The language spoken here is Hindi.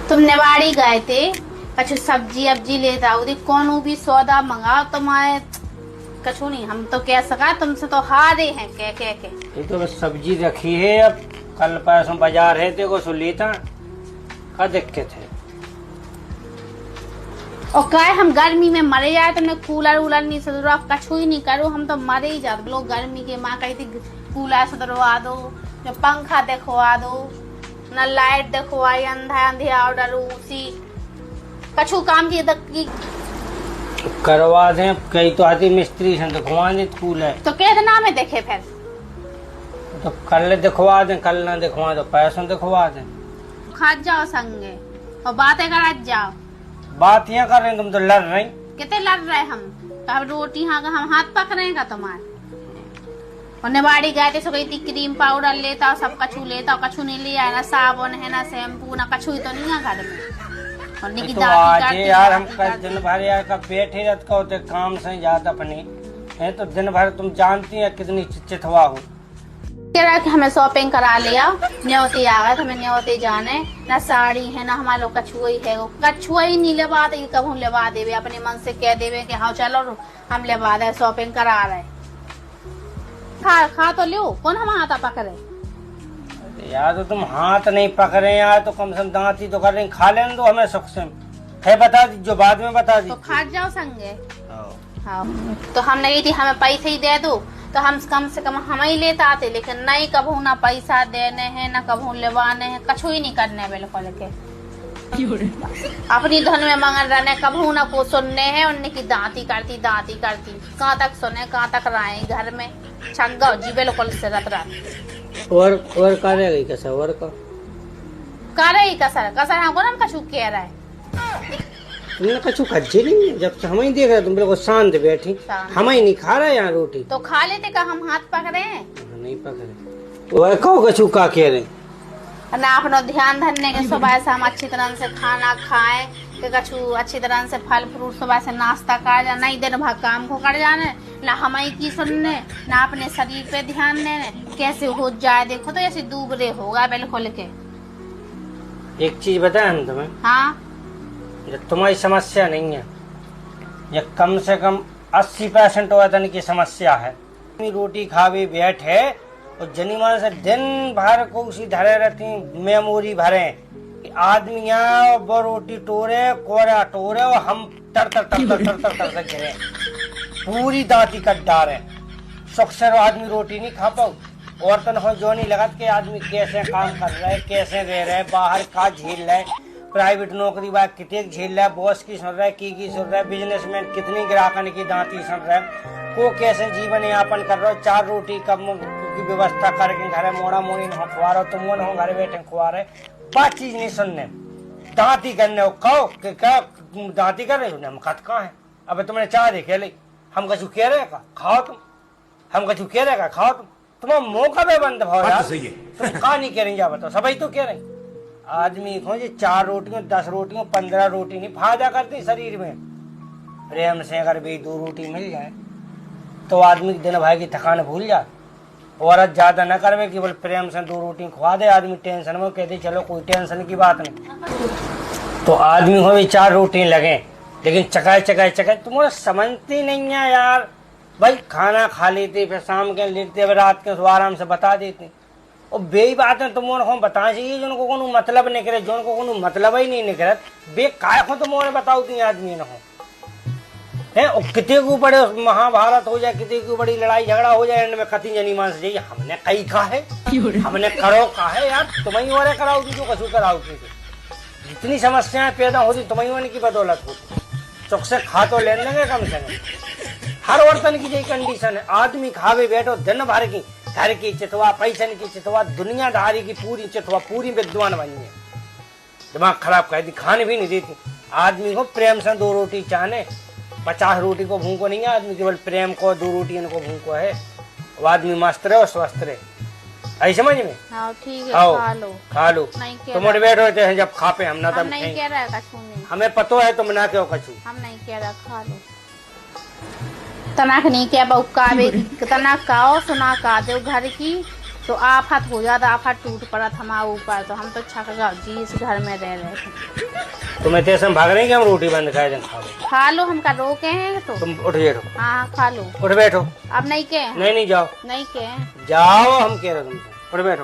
तुम नेवाड़ी गए थे, कछु सब्जी अब्जी लेता उदी कौन भी सौदा मंगाओ तुम्हारे कछु नहीं। हम तो कह सका तुमसे तो हारे हैं कह कह के। ये तो बस सब्जी रखी है, अब कल परसों बाजार है तेको सो लेता का दिक्कत है। और क्या हम गर्मी में मरे जाए, तुमने कूलर वूलर नहीं सदरो, कछु ही नहीं करो, हम तो मरे ही जाते लोग गर्मी के। माँ कहती कूलर सदरवा दो, जो पंखा देखवा दो, न लाइट देखवाई, अंधा अंधेरा ऑर्डर उसी कछु काम की करवा दें। कई तो आती मिस्त्री से दिखवा दे कूलर, तो कितना में देखे फिर तो कल दिखवा दें, कल ना दिखवा दो पैसों दिखवा दें। खा जाओ संगे और बातें करा जाओ। बात यहाँ कर रहे हैं, तुम तो लड़ रही। कितने लड़ रहे हम रोटी हाँ का हम हाथ पक रहे हैं तुम्हारे। और नेवाड़ी गए थे, सो गई थी क्रीम पाउडर लेता सब कछु लेता, कछु नहीं लिया, ना साबुन है ना शैम्पू ना कछु ही तो नहीं है घर में। और निकी तो आज यार हम दिन भर यार का बैठे रहते होते काम से ज्यादा अपनी है, तो दिन भर तुम जानती है कितनी चितवा हो। कह रहा कि हमें शॉपिंग करा लिया, न्योते आ गए, हमें न्योते जाने, ना साड़ी है ना हमारे लोग कछुआ ही है, कछुआ ही नहीं लेवा दे, कब हम लेवा देवे, अपने मन से कह देवे कि हाँ चलो हम लेवा दे, शॉपिंग करा रहे। खा तो लो, कौन हम हाथ पकड़े यार। तो तुम हाथ नहीं पकड़े यार, तो कम से कम दांती तो कर रही, खा लेने दो हमें सुख से है, बता दी जो बाद में बता दी तो खा जाओ संगे। हाँ तो हम नहीं थी, हमें पैसे ही दे दो तो हम कम से कम हम ही लेते आते, लेकिन नहीं कबू ना पैसा देने हैं ना कबू लेवाने हैं, कछु ही नहीं करने बिल्कुल के। अपनी धन में मंगल रहने, कबू ना को सुनने हैं, उनने की दांती करती कहाँ तक सुने कहाँ तक रहे घर में छग्गा जी बिल्कुल से रत रात। और करेगी कैसा और का करे कसर हमको ना कछु कह रहा है। तुमने कछु खज्जे नहीं, जब से हम ही देख रहे तुम बिल्कुल शांत बैठी, हम ही नहीं खा रहे यहाँ रोटी। तो खा लेते का हम हाथ पकड़े हैं नहीं पकड़े। और कहो कछु का कह रहे ना, अपना ध्यान धरने के सुबह से हम अच्छी तरह से खाना खाएं, कि कछु अच्छी तरह से फल फ्रूट सुबह से नाश्ता कर जा, नहीं दिन भर काम को कर जाने, ना हमें की सुनने ना अपने शरीर पे ध्यान देने, कैसे हो जाए देखो तो ऐसे दूबरे होगा बिल्कुल के। एक चीज बताए हम तुम्हें, हाँ जब तुम्हारी समस्या नहीं है, ये कम से कम 80% वतन की समस्या है। रोटी खावे बैठे और जनीमान से दिन भर को उसी धरे रहती मेमोरी भरे कि आदमी यहाँ वो रोटी टोरे कोरा टोरे और हम तर तर तर तर तर तर तर गिरे, पूरी दांती कट डारे। सुख से आदमी रोटी नहीं खा पाओ, और तो हो जो नहीं लगा कि आदमी कैसे काम कर रहा है, कैसे रह रहा है, बाहर का झेल रहा है, प्राइवेट नौकरी बात कितने झेल रहा है, बॉस की सुन रहा है, की सुन रहा है, बिजनेसमैन कितनी ग्राहकन की दांती सुन रहा है, वो कैसे जीवन यापन कर रहा हो, 4 रोटी कब की व्यवस्था करके घर मोड़ा मोड़ी न खुआ रहे हो, तुम वो न हो घर बैठे खुआ रहे, बात चीज नहीं सुनने, दांती करने हो। कहो कि क्या दांती कर रहे हो, हम खत कहाँ है, अब तुमने चाह देखे ले, हम कछु कह रहे का खाओ तुम, हम कछु कह रहे का खाओ तुम, तुम्हारा मुंह कब बंद भाव यार, तुम कहा नहीं कह रही जा बताओ, सभी तो कह रहे। आदमी को 4 रोटियों 10 रोटियों 15 रोटी नहीं फायदा करती शरीर में। प्रेम से अगर भी 2 रोटी मिल जाए तो आदमी दिन भाई की थकान भूल जाए। औरत ज्यादा न करवे, केवल प्रेम से 2 रोटी खुआ दे, आदमी टेंशन में कहते चलो कोई टेंशन की बात नहीं, तो आदमी को भी 4 रोटी लगे, लेकिन चकाए तुम्हारा समझती नहीं है यार। भाई खाना खा लेते फिर शाम के लेते रात के आराम से बता देते, और बेई बात है तुम को बता चाहिए जिनको कोनो मतलब नहीं करे, जो कोनो मतलब ही नहीं निकलत बे काय को तुम बताओ ती आदमी न हो है। और कितने को बड़े महाभारत हो जाए, कितने को बड़ी लड़ाई झगड़ा हो जाए, एंड में कति जनी मान से जाइए हमने कई कहा है, हमने करो कहा है यार, तुम्हें और कराओ जो कछु कराओ थी। जितनी समस्याएं पैदा होती तुम्हें की बदौलत होती, चुक से खा तो लेने लगे कम से कम। हर औरतन की यही कंडीशन है, आदमी खावे बैठो दिन भर की, घर की चितवा, पैसन की चितवा, दुनियादारी की पूरी चितवा, पूरी विद्वान बनी है, दिमाग खराब कर दी, खाने भी नहीं देती। आदमी को प्रेम से 2 रोटी चाहने, 50 रोटी को भूखो नहीं है आदमी, केवल प्रेम को 2 रोटी इनको भूखो है, वो आदमी मस्त रहे और स्वस्थ रहे। आई समझ में? हाँ ठीक है, खा लो तुम मोटिवेट होते हैं जब खापे, हम ना तब नहीं कह रहा है कछु नहीं, हमें पतो है तुम ना क्यों कछु, हम नहीं कह रहा, खा लो तनाक नहीं क्या बउका तना काओ सुना का दो घर की तो आफत हो जाता, आफत टूट पड़ा था हमारे ऊपर, तो हम तो छक गए जी इस घर में रह रहे थे। तुम्हें तेरे भाग रहे हैं कि हम रोटी बंद खाए दिन खाओ? खा लो, हमका रोके हैं तो। तुम उठ बैठो। हाँ खा लो। उठ बैठो। अब नहीं के? नहीं जाओ। नहीं के? जाओ, हम कह रहे तुमसे, उठ बैठो।